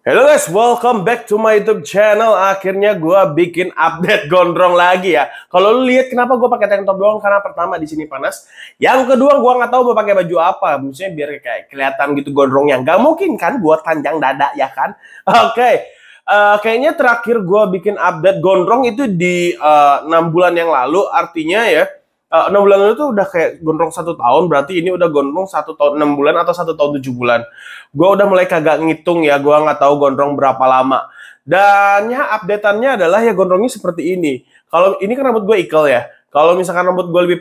Hello guys, welcome back to my YouTube channel. Akhirnya gue bikin update gondrong lagi ya. Kalau lu lihat kenapa gue pakai tank top doang? Karena pertama di sini panas. Yang kedua gue nggak tahu mau pakai baju apa. Maksudnya biar kayak kelihatan gitu gondrongnya. Gak mungkin kan buat panjang dada ya kan? Oke. Kayaknya terakhir gue bikin update gondrong itu di 6 bulan yang lalu. Artinya ya 6 bulan lalu tuh udah kayak gondrong 1 tahun. Berarti ini udah gondrong 1 tahun 6 bulan atau 1 tahun 7 bulan. Gue udah mulai kagak ngitung ya, gue nggak tahu gondrong berapa lama. Dan ya updateannya adalah ya gondrongnya seperti ini. Kalau ini kan rambut gue ikel ya. Kalau misalkan rambut gue lebih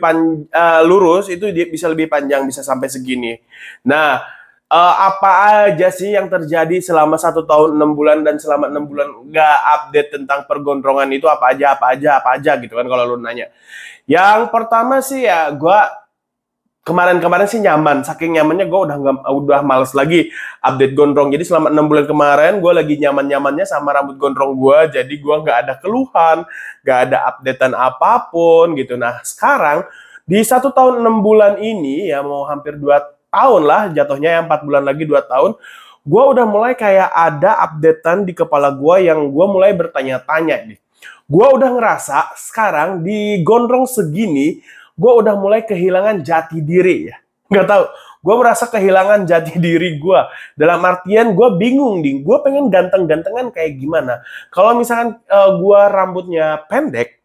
lurus, itu dia bisa lebih panjang, bisa sampai segini. Nah, apa aja sih yang terjadi selama 1 tahun 6 bulan dan selama 6 bulan nggak update tentang pergondrongan itu apa aja gitu kan kalau lu nanya. Yang pertama sih ya gue kemarin sih nyaman, saking nyamannya gue udah males lagi update gondrong. Jadi selama 6 bulan kemarin gue lagi nyaman-nyamannya sama rambut gondrong gue, jadi gue nggak ada keluhan, nggak ada updatean apapun gitu. Nah sekarang di 1 tahun 6 bulan ini ya mau hampir 2 tahun lah jatuhnya ya, 4 bulan lagi 2 tahun, gue udah mulai kayak ada updatean di kepala gue yang gue mulai bertanya-tanya nih. Gue udah ngerasa sekarang di gondrong segini gue udah mulai kehilangan jati diri ya. Nggak tahu, gue merasa kehilangan jati diri gue. Dalam artian gue bingung nih, gue pengen ganteng-gantengan kayak gimana. Kalau misalkan gue rambutnya pendek,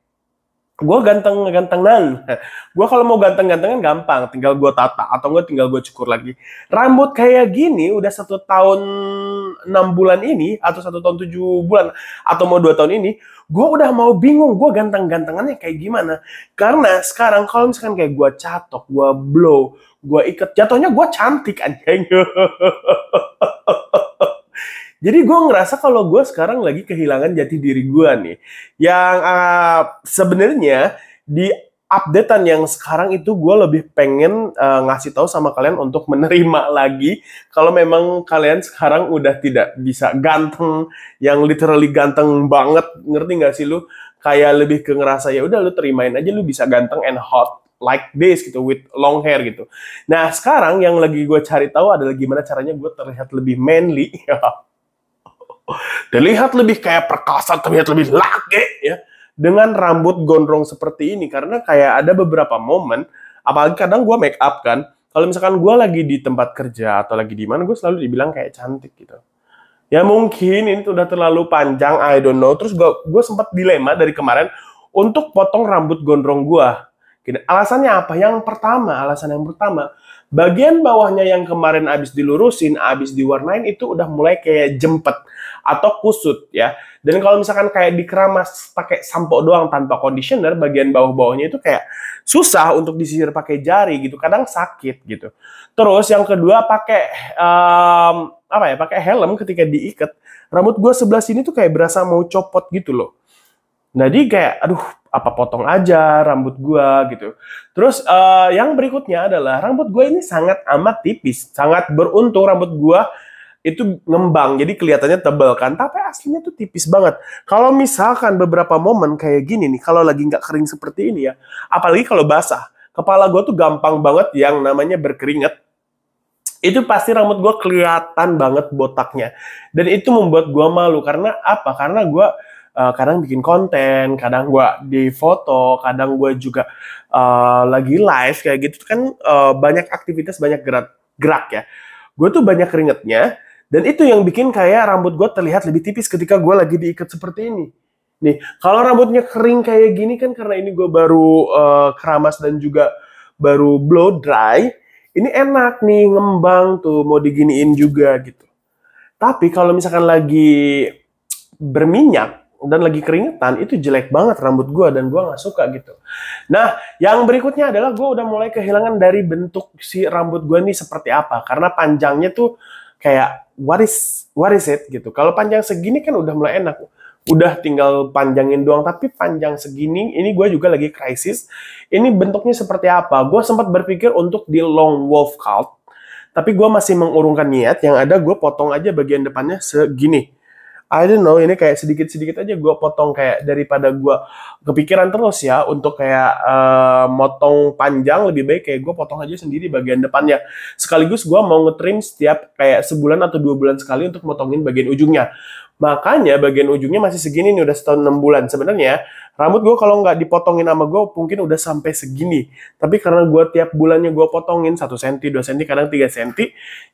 gue ganteng-gantengan. Gue kalau mau ganteng-gantengan gampang, tinggal gue tata atau gue tinggal gue cukur lagi. Rambut kayak gini udah 1 tahun 6 bulan ini atau 1 tahun 7 bulan atau mau 2 tahun ini, gue udah mau bingung gue ganteng-gantengannya kayak gimana. Karena sekarang kalau misalkan kayak gue catok, gue blow, gue ikat, jatuhnya gue cantik anjing. Jadi gue ngerasa kalau gue sekarang lagi kehilangan jati diri gue nih. Yang sebenarnya di updatean yang sekarang itu gue lebih pengen ngasih tahu sama kalian untuk menerima lagi kalau memang kalian sekarang udah tidak bisa ganteng, yang literally ganteng banget, ngerti nggak sih lu? Kayak lebih ke ngerasa ya udah lu terimain aja lu bisa ganteng and hot like this gitu with long hair gitu. Nah sekarang yang lagi gue cari tahu adalah gimana caranya gue terlihat lebih manly. Terlihat lebih kayak perkasa, terlihat lebih laki ya dengan rambut gondrong seperti ini. Karena kayak ada beberapa momen, apalagi kadang gue make up kan, kalau misalkan gue lagi di tempat kerja atau lagi di mana, gue selalu dibilang kayak cantik gitu. Ya mungkin ini udah terlalu panjang, I don't know. Terus gue sempat dilema dari kemarin untuk potong rambut gondrong gue. Alasannya apa? Alasan yang pertama, bagian bawahnya yang kemarin abis dilurusin, abis diwarnain itu udah mulai kayak jempet atau kusut ya. Dan kalau misalkan kayak dikeramas pakai sampo doang tanpa conditioner, bagian bawah-bawahnya itu kayak susah untuk disisir pakai jari gitu, kadang sakit gitu. Terus yang kedua pakai pakai helm ketika diikat, rambut gue sebelah sini tuh kayak berasa mau copot gitu loh. Jadi kayak aduh apa potong aja rambut gua gitu. Terus yang berikutnya adalah rambut gua ini sangat amat tipis, sangat beruntung rambut gua itu ngembang, jadi kelihatannya tebal kan, tapi aslinya tuh tipis banget. Kalau misalkan beberapa momen kayak gini nih, kalau lagi nggak kering seperti ini ya, apalagi kalau basah, kepala gua tuh gampang banget yang namanya berkeringat. Itu pasti rambut gua kelihatan banget botaknya. Dan itu membuat gua malu, karena apa? Karena gua kadang bikin konten, kadang gue di foto, kadang gue juga lagi live kayak gitu kan, banyak aktivitas, banyak gerak ya. Gue tuh banyak keringetnya, dan itu yang bikin kayak rambut gue terlihat lebih tipis ketika gue lagi diikat seperti ini. Nih, kalau rambutnya kering kayak gini kan karena ini gue baru keramas dan juga baru blow dry, ini enak nih ngembang tuh, mau diginiin juga gitu. Tapi kalau misalkan lagi berminyak dan lagi keringetan, itu jelek banget rambut gue dan gue nggak suka gitu. Nah, yang berikutnya adalah gue udah mulai kehilangan dari bentuk si rambut gue nih seperti apa, karena panjangnya tuh kayak what is it gitu. Kalau panjang segini kan udah mulai enak, udah tinggal panjangin doang, tapi panjang segini ini gue juga lagi krisis. Ini bentuknya seperti apa? Gue sempat berpikir untuk di long wolf cut, tapi gue masih mengurungkan niat. Yang ada gue potong aja bagian depannya segini. I don't know, ini kayak sedikit-sedikit aja gue potong, kayak daripada gue kepikiran terus ya untuk kayak motong panjang, lebih baik kayak gue potong aja sendiri bagian depannya. Sekaligus gue mau ngetrim setiap kayak sebulan atau 2 bulan sekali untuk motongin bagian ujungnya. Makanya bagian ujungnya masih segini nih, udah setahun 6 bulan. Sebenarnya rambut gue kalau nggak dipotongin sama gue mungkin udah sampai segini. Tapi karena gue tiap bulannya gue potongin 1 cm, 2 cm, kadang 3 cm.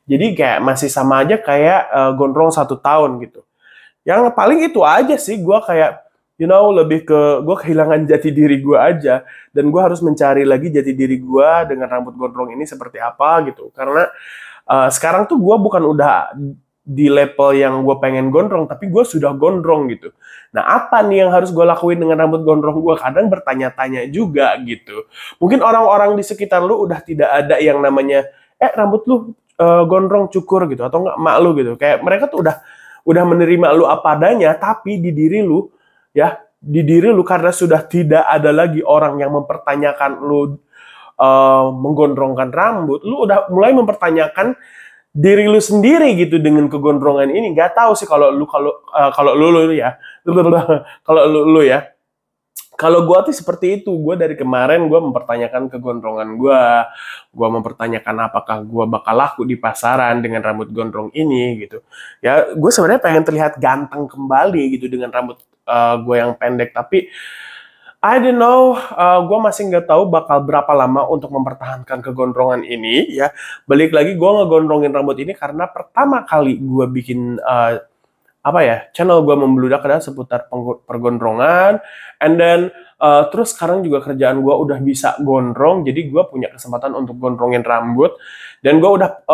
Jadi kayak masih sama aja kayak gondrong 1 tahun gitu. Yang paling itu aja sih, gue kayak, lebih ke gue kehilangan jati diri gue aja. Dan gue harus mencari lagi jati diri gue dengan rambut gondrong ini seperti apa gitu. Karena sekarang tuh gue bukan udah di level yang gue pengen gondrong, tapi gue sudah gondrong gitu. Nah, apa nih yang harus gue lakuin dengan rambut gondrong gue? Kadang bertanya-tanya juga gitu. Mungkin orang-orang di sekitar lu udah tidak ada yang namanya, rambut lu gondrong cukur gitu, atau enggak mak lu gitu. Kayak mereka tuh udah menerima lu apa adanya, tapi di diri lu, karena sudah tidak ada lagi orang yang mempertanyakan lu menggondrongkan rambut, lu udah mulai mempertanyakan diri lu sendiri gitu dengan kegondrongan ini. Nggak tahu sih kalau lu ya. Kalau lu ya. Kalau gue tuh seperti itu. Gue dari kemarin gue mempertanyakan kegondrongan gue. Gue mempertanyakan apakah gue bakal laku di pasaran dengan rambut gondrong ini gitu. Ya, gue sebenarnya pengen terlihat ganteng kembali gitu dengan rambut gue yang pendek. Tapi I don't know, gue masih nggak tahu bakal berapa lama untuk mempertahankan kegondrongan ini ya. Balik lagi, gue ngegondrongin rambut ini karena pertama kali gue bikin channel gue membludak adalah seputar pergondrongan, and then terus sekarang juga kerjaan gue udah bisa gondrong, jadi gue punya kesempatan untuk gondrongin rambut, dan gue udah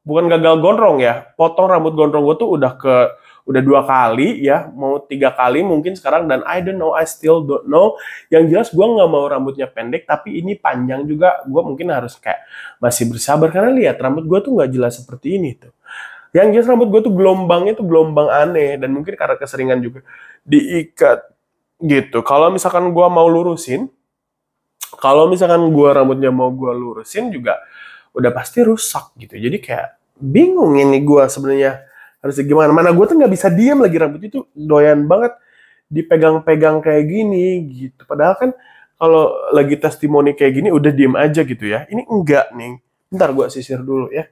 bukan gagal gondrong ya, potong rambut gondrong gue tuh udah 2 kali ya, mau 3 kali mungkin sekarang, dan I don't know, I still don't know. Yang jelas gue nggak mau rambutnya pendek, tapi ini panjang juga, gue mungkin harus kayak masih bersabar, karena lihat rambut gue tuh nggak jelas seperti ini tuh. Yang jelas rambut gue tuh gelombangnya tuh gelombang aneh, dan mungkin karena keseringan juga diikat gitu. Kalau misalkan gue mau lurusin, rambutnya mau gue lurusin juga udah pasti rusak gitu. Jadi kayak bingung ini gue sebenarnya harus gimana. Mana gue tuh nggak bisa diam lagi, rambut itu doyan banget dipegang-pegang kayak gini gitu. Padahal kan kalau lagi testimoni kayak gini udah diem aja gitu ya. Ini enggak nih. Bentar gue sisir dulu ya.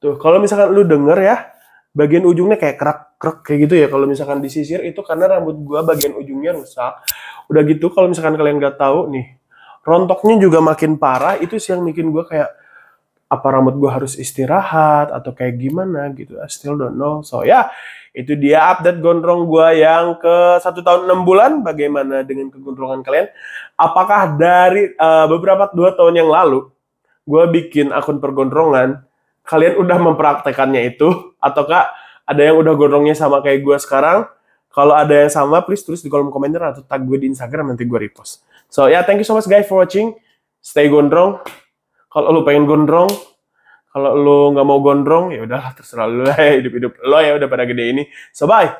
Tuh, kalau misalkan lu denger ya, bagian ujungnya kayak krek-krek kayak gitu ya. Kalau misalkan disisir itu karena rambut gua bagian ujungnya rusak. Udah gitu, kalau misalkan kalian nggak tahu nih, rontoknya juga makin parah. Itu sih yang bikin gua kayak, apa rambut gua harus istirahat atau kayak gimana gitu. I still don't know. So ya, itu dia update gondrong gua yang ke 1 tahun 6 bulan. Bagaimana dengan kegondrongan kalian? Apakah dari beberapa 2 tahun yang lalu gua bikin akun pergondrongan, kalian udah mempraktekannya itu, ataukah ada yang udah gondrongnya sama kayak gue sekarang? Kalau ada yang sama, please tulis di kolom komentar atau tag gue di Instagram, nanti gue repost. So ya, thank you so much guys for watching. Stay gondrong. Kalau lu pengen gondrong, kalau lu nggak mau gondrong, ya udahlah terserah lu lah, hidup lo ya udah pada gede ini. So bye.